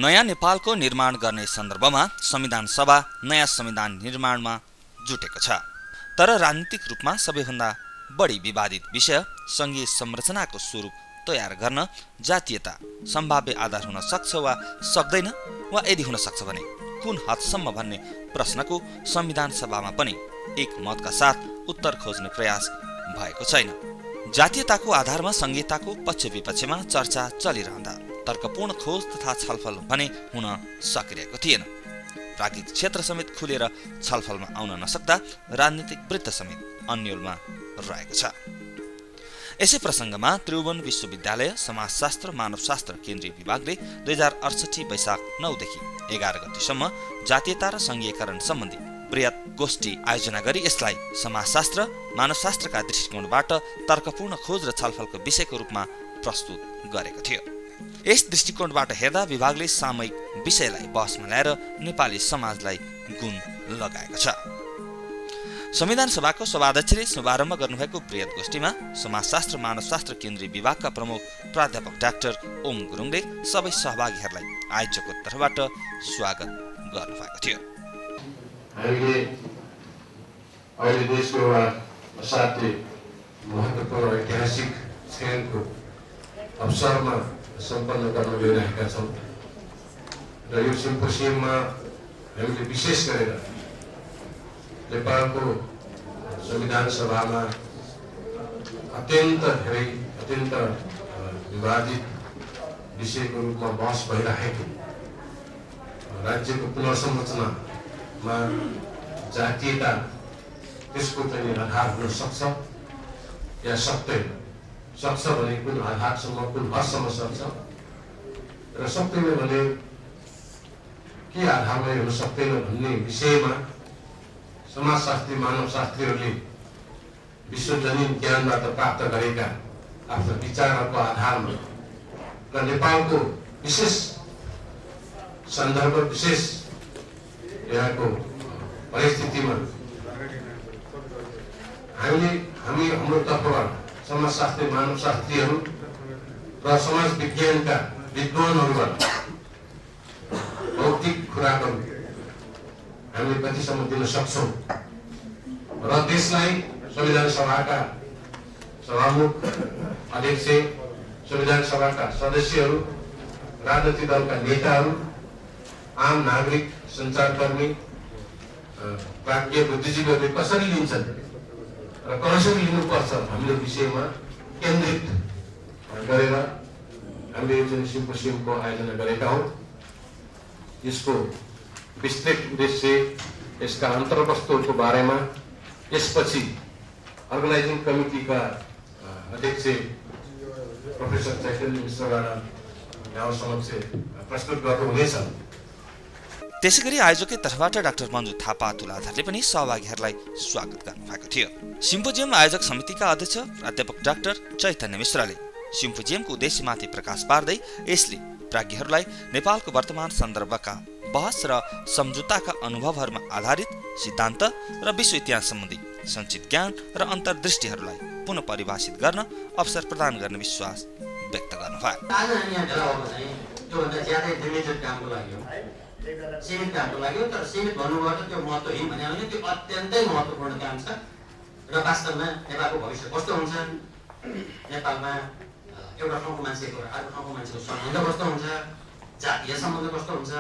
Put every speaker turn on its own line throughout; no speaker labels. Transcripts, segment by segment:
नयाँ नेपालको निर्माण गर्ने सन्दर्भमा संविधान सभा नयाँ संविधान निर्माणमा जुटेको छ। तर राजनीतिक रूपमा सबैभन्दा बढी विवादित विषय सङ्घीय संरचनाको स्वरूप तयार गर्न जातीयता सम्भाव्य आधार हुन सक्छ वा सक्दैन, वा यदि हुन सक्छ भने कुन हदसम्म भन्ने प्रश्नको संविधान सभामा पनि एक मतका साथ उत्तर खोज्ने प्रयास भएको छैन। जातीयताको आधारमा संघीयताको पक्ष विपक्षमा चर्चा चलिरहँदा तर्कपूर्ण खोज तथा छलफल भने हुन सकिरहेको थिएन। प्राज्ञिक क्षेत्र समेत खुलेर छलफलमा आउन नसक्दा राजनीतिक वृत्त समेत अन्यलमा रहेको छ। यसै प्रसङ्गमा त्रिभुवन विश्वविद्यालय समाजशास्त्र मानवशास्त्र केन्द्रीय विभागले 2068 वैशाख 9 देखि 11 गतिसम्म जातीयता र संघीयकरण सम्बन्धी बृहत गोष्ठी आयोजना गरी यसलाई समाजशास्त्र मानवशास्त्रका दृष्टिकोणबाट तर्कपूर्ण खोज र छलफलको विषयको रूपमा प्रस्तुत गरेको थियो। यस दृष्टिकोणबाट हेर्दा विभागले सामयिक विषयलाई बहसमा ल्याएर नेपाली समाजलाई गुण लगाएको छ। संविधान सभाको सभाध्यक्षले शुभारम्भ गर्नुभएको बृहत गोष्ठीमा समाजशास्त्र मानवशास्त्र केन्द्रीय विभागका प्रमुख प्राध्यापक डाक्टर ओम गुरुङले सबै सहभागीहरूलाई आयोजकको तर्फबाट स्वागत गर्नुभएको थियो।
हामीले अहिले देशको एउटा असाध्यै महत्त्वपूर्ण ऐतिहासिक क्षणको अवसरमा सम्पन्न गर्न गइरहेका छौँ र यो सिम्पोसियममा हामीले विशेष गरेर नेपालको संविधान सभामा अत्यन्त विवादित विषयको रूपमा बहस भइरहेको राज्यको पुनर्संरचनामा जातीयता त्यसको चाहिँ आधार हुन सक्छ या सक्दैन, सक्छ भने कुन आधारसम्म कुन हदसम्म सक्छ र सक्दैन भने के आधारमा हुन सक्दैन भन्ने विषयमा समाजशास्त्री मानवशास्त्रीहरूले विश्वजनीन ज्ञानबाट प्राप्त गरेका आफ्ना विचारहरूको आधारमा र नेपालको विशेष सन्दर्भ विशेष यहाँको परिस्थितिमा हाम्रो तर्फबाट समाजशास्त्री मानवशास्त्रीहरू र समाज विज्ञानका विद्वानहरूबाट भौतिक खुराकहरू हामीले कतिसम्म दिन सक्छौँ र त्यसलाई संविधान सभाका सभामुख अध्यक्ष, संविधान सभाका सदस्यहरू, राजनीतिक दलका नेताहरू, आम नागरिक, सञ्चारकर्मी, प्राज्ञ बुद्धिजीवीहरूले कसरी लिन्छन् र कसरी लिनुपर्छ भन्ने विषयमा केन्द्रित गरेर हामीले यो सिम्पोसियमको आयोजना गरेका हौँ। यसको विस्तृत उद्देश्य, यसका अन्तर्वस्तुहरूको बारेमा यसपछि अर्गनाइजिङ कमिटीका अध्यक्ष प्रोफेसर चैतन्य मिश्रबाट यहाँ समक्ष प्रस्तुत गर्नुहुनेछ।
त्यसैगरी आयोजकै तर्फबाट डाक्टर मन्जु थापा तुलाधरले पनि सहभागीहरूलाई स्वागत गर्नुभएको थियो। सिम्पोजियम आयोजक समितिका अध्यक्ष प्राध्यापक डाक्टर चैतन्य मिश्रले सिम्पोजियमको उद्देश्यमाथि प्रकाश पार्दै यसले प्राज्ञहरूलाई नेपालको वर्तमान सन्दर्भका बहस र सम्झौताका अनुभवहरूमा आधारित सिद्धान्त र विश्व इतिहास सम्बन्धी सञ्चित ज्ञान र अन्तर्दृष्टिहरूलाई पुनः परिभाषित गर्न अवसर प्रदान गर्ने विश्वास व्यक्त गर्नुभयो।
सीमित कामको लागि तर सीमित भन्नुभयो त्यो महत्त्वहीन भने होइन, त्यो अत्यन्तै महत्त्वपूर्ण काम छ र वास्तवमा नेपालको भविष्य कस्तो हुन्छ, नेपालमा एउटा ठाउँको मान्छेको र अर्को ठाउँको मान्छेको सम्बन्ध कस्तो हुन्छ, जातीय सम्बन्ध कस्तो हुन्छ,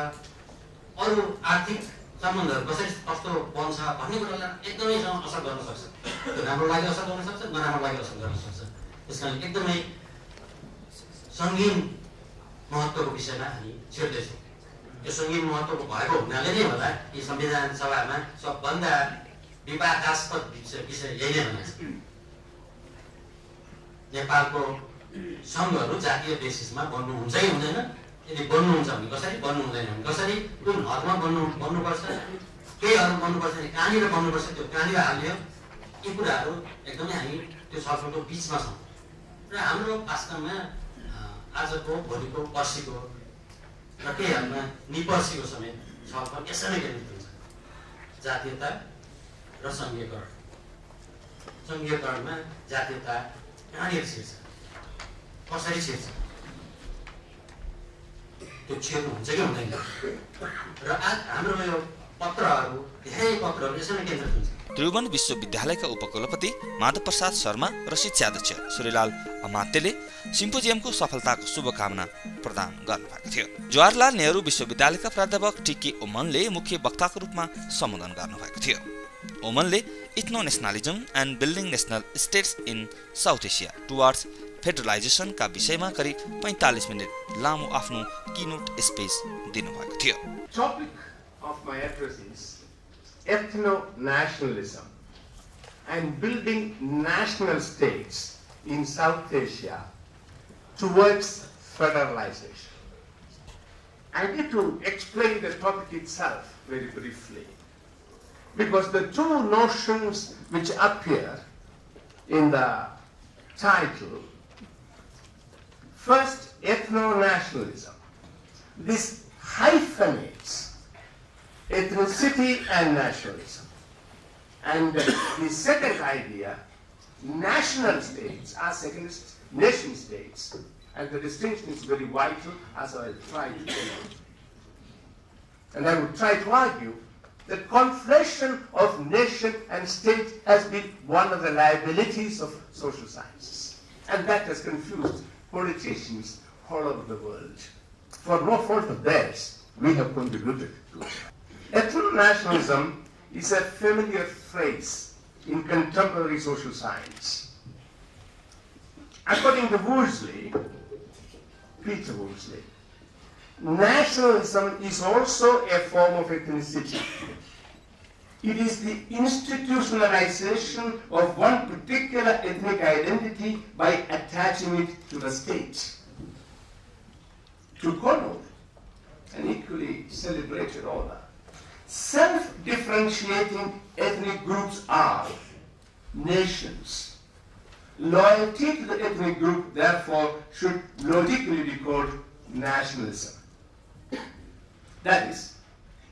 अरू आर्थिक सम्बन्धहरू कस्तो बन्छ भन्ने कुरालाई एकदमै असर गर्न सक्छ। त्यो राम्रो लागि असर गर्न सक्छ, नराम्रो लागि असर गर्न सक्छ। त्यस कारण एकदमै सङ्गीन महत्त्वको विषयमा हामी छिर्दैछौँ। यो सङ्गीन महत्त्वको भएको हुनाले नै होला यी संविधान सभामा सबभन्दा विवादास्पद विषय यही नै हुनेछ। नेपालको सङ्घहरू जातीय बेसिसमा बन्नुहुन्छ कि हुँदैन, यदि बन्नुहुन्छ भने कसरी, बन्नु हुँदैन भने कसरी, कुन हदमा बन्नुपर्छ, केहीहरू बन्नुपर्छ भने कहाँनिर बन्नुपर्छ, त्यो कहाँनिर हाल्यो, यी कुराहरू एकदमै हामी त्यो छलफलको बिचमा छौँ र हाम्रो वास्तवमा आजको भोलिको पर्सिको र केहीहरूमा निपर्सीको समेत छलफल यसैमै केन्द्रित हुन्छ। जातीयता र सङ्घीयकरण, सङ्घीयकरणमा जातीयता कहाँनिर छिर्छ, कसरी छिर्छ, त्यो छेड्नु हुन्छ कि हुँदैन र आज हाम्रो यो पत्रहरू धेरै पत्रहरू यसैमा केन्द्रित हुन्छ।
त्रिभुवन विश्वविद्यालयका उपकुलपति माधव प्रसाद शर्मा र शिक्षाध्यक्ष श्रीलाल अमात्यले सिम्पोजियमको सफलताको शुभकामना प्रदान गर्नुभएको थियो। जवाहरलाल नेहरू विश्वविद्यालयका प्राध्यापक टिके ओमनले मुख्य वक्ताको रूपमा सम्बोधन गर्नुभएको थियो। ओमनले ethno nationalism and building national states in South Asia towards federalisation का विषयमा करिब 45 मिनट लामो आफ्नो कीनोट स्पीच दिनुभएको थियो।
Topic of my address is ethno-nationalism and building national states in South Asia towards federalization. I need to explain the topic itself very briefly, because the two notions which appear in the title, first, ethno-nationalism. This hyphenates ethnicity and nationalism. And the second idea, national states are second nation states. And the distinction is very vital, as I will try to tell you. And I would try to argue that conflation of nation and state has been one of the liabilities of social sciences. And that has confused politicians all over the world. For no fault of theirs, we have contributed to it. Ethno-nationalism is a familiar phrase in contemporary social science. According to Peter Woolsey, nationalism is also a form of ethnicity. It is the institutionalization of one particular ethnic identity by attaching it to the state. To Connor, an equally celebrated author, self-differentiating ethnic groups are nations. Loyalty to the ethnic group, therefore, should logically be called nationalism. That is,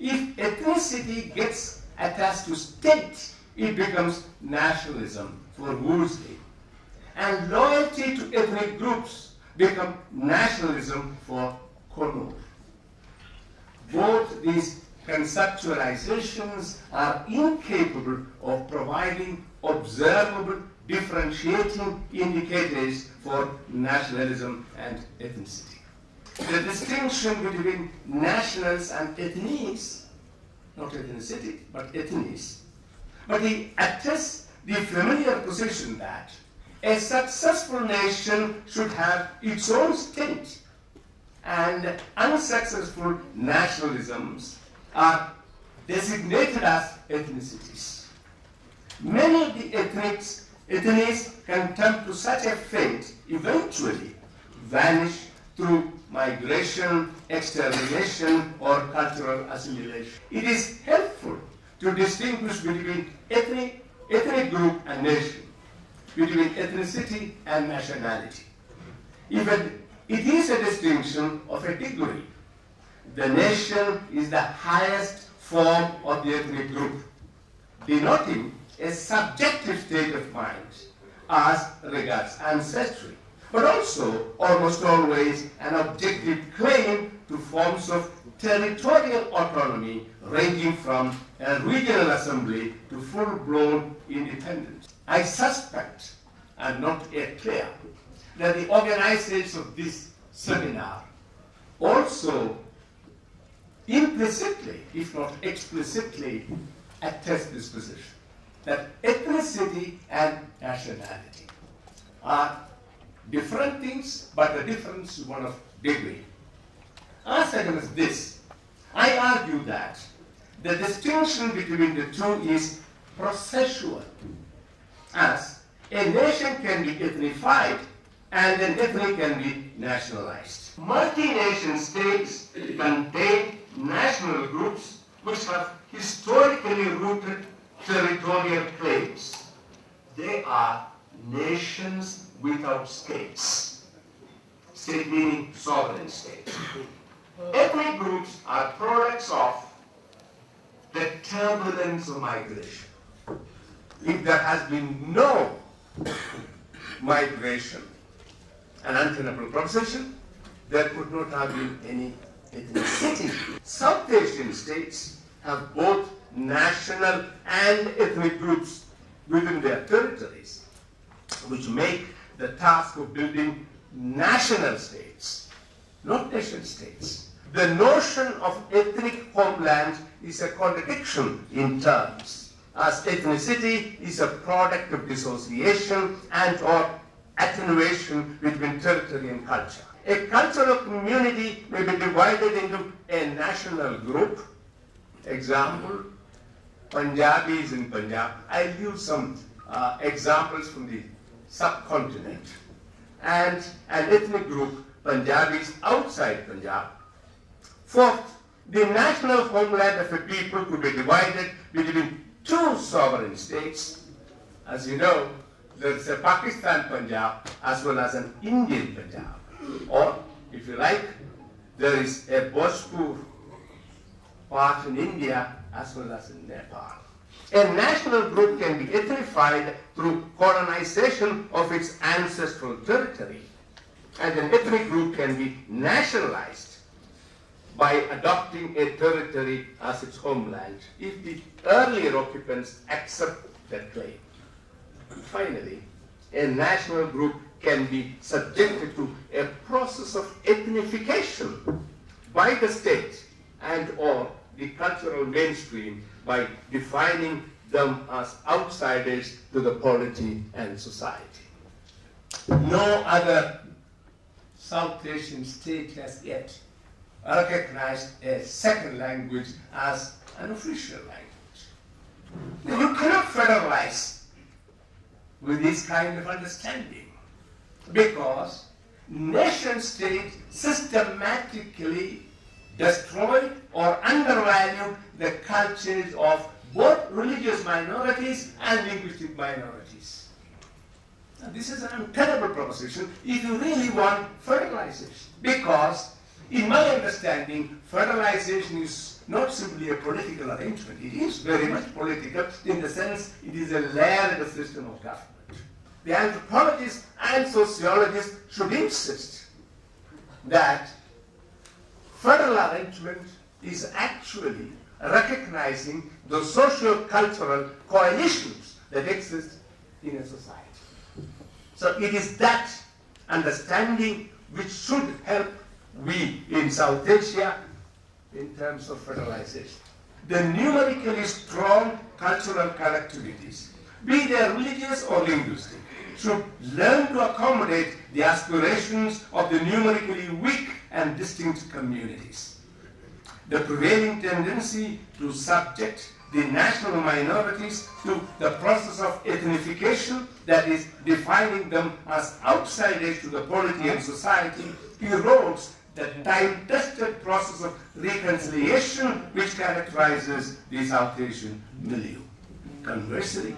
if ethnicity gets attached to state, it becomes nationalism for Woolsey. And loyalty to ethnic groups become nationalism for Connor. Both these conceptualizations are incapable of providing observable differentiating indicators for nationalism and ethnicity. The distinction between nationals and ethnies, not ethnicity, but ethnies, but he attests the familiar position that a successful nation should have its own state, and unsuccessful nationalisms are designated as ethnicities. Many of the ethnies condemned to such a fate eventually vanish through migration, extermination, or cultural assimilation. It is helpful to distinguish between ethnic group and nation, between ethnicity and nationality. Even it is a distinction of a degree. The nation is the highest form of the ethnic group, denoting a subjective state of mind as regards ancestry, but also almost always an objective claim to forms of territorial autonomy ranging from a regional assembly to full-blown independence. I suspect, and not yet clear, that the organizers of this seminar also implicitly, if not explicitly, attest this position, that ethnicity and nationality are different things, but the difference is one of degree. As against this, I argue that the distinction between the two is processual, as a nation can be ethnified and an ethnic can be nationalized. Multi-nation states contain national groups which have historically rooted territorial claims. They are nations without states. State meaning sovereign states. Ethnic groups are products of the turbulence of migration. If there has been no migration, an untenable proposition, there could not have been any ethnicity. South Asian states have both national and ethnic groups within their territories, which make the task of building national states, not nation states. The notion of ethnic homeland is a contradiction in terms, as ethnicity is a product of dissociation and or attenuation between territory and culture. A cultural community may be divided into a national group. Example, Punjabis in Punjab. I'll use some examples from the subcontinent. And an ethnic group, Punjabis outside Punjab. Fourth, the national homeland of a people could be divided between two sovereign states. As you know, there is a Pakistan Punjab as well as an Indian Punjab. Or, if you like, there is a Bhojpur part in India as well as in Nepal. A national group can be ethnified through colonization of its ancestral territory, and an ethnic group can be nationalized by adopting a territory as its homeland if the earlier occupants accept that claim. Finally, a national group can be subjected to a process of ethnification by the state and or the cultural mainstream by defining them as outsiders to the polity and society. No other South Asian state has yet recognized a second language as an official language. You cannot federalize with this kind of understanding because nation-state systematically destroyed or undervalued the cultures of both religious minorities and linguistic minorities. Now, this is an untenable proposition if you really want federalization, because in my understanding, federalization is not simply a political arrangement. It is very much political in the sense it is a layered system of government. The anthropologists and sociologists should insist that federal arrangement is actually recognizing the socio-cultural coalitions that exist in a society. So it is that understanding which should help we in South Asia in terms of federalization. The numerically strong cultural collectivities, be they religious or linguistic, should learn to accommodate the aspirations of the numerically weak and distinct communities. The prevailing tendency to subject the national minorities to the process of ethnification, that is, defining them as outsiders to the polity and society, erodes the time-tested process of reconciliation which characterizes the South Asian milieu. Conversely,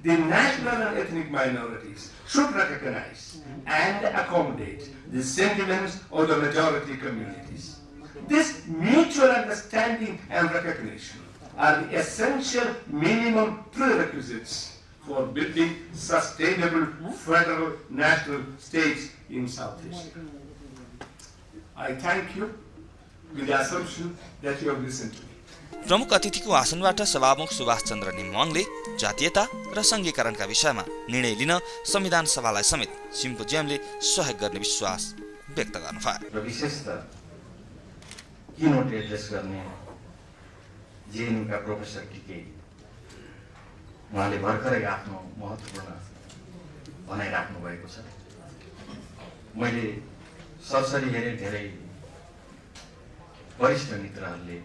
the national and ethnic minorities should recognize and accommodate the sentiments of the majority communities. This mutual understanding and recognition are the essential minimum prerequisites for building sustainable federal national states in South Asia. I thank you with the assumption that you have listened to me.
प्रमुख अतिथिको आसनबाट सभामुख सुभाष चन्द्र नेमवाङले जातीयता र सङ्घीकरणका विषयमा निर्णय लिन संविधान सभालाई समेत सिम्पोजियमले सहयोग गर्ने विश्वास व्यक्त गर्नुभयो।
र विशेषतः किनोट एड्रेस गर्ने जेएनयूका प्रोफेसर टिके उहाँले भर्खरै आफ्नो महत्त्वपूर्ण भनाइ राख्नु भएको छ। मैले सरसरी हेरे धेरै वरिष्ठ मित्रहरूले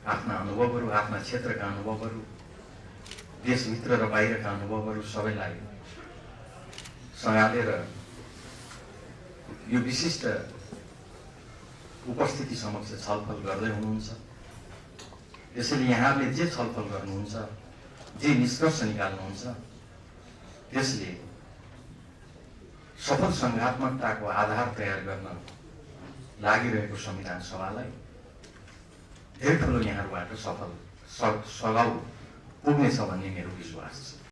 आफ्ना अनुभवहरू, आफ्ना क्षेत्रका अनुभवहरू, देशभित्र र बाहिरका अनुभवहरू सबैलाई सँगालेर यो विशिष्ट उपस्थिति समक्ष छलफल गर्दै हुनुहुन्छ। त्यसैले यहाँले जे छलफल गर्नुहुन्छ, जे निष्कर्ष निकाल्नुहुन्छ, त्यसले सफल सङ्घात्मकताको आधार तयार गर्न लागिरहेको संविधान सभालाई धेरै ठुलो यहाँबाट सफल सघाउ पुग्नेछ भन्ने मेरो विश्वास छ।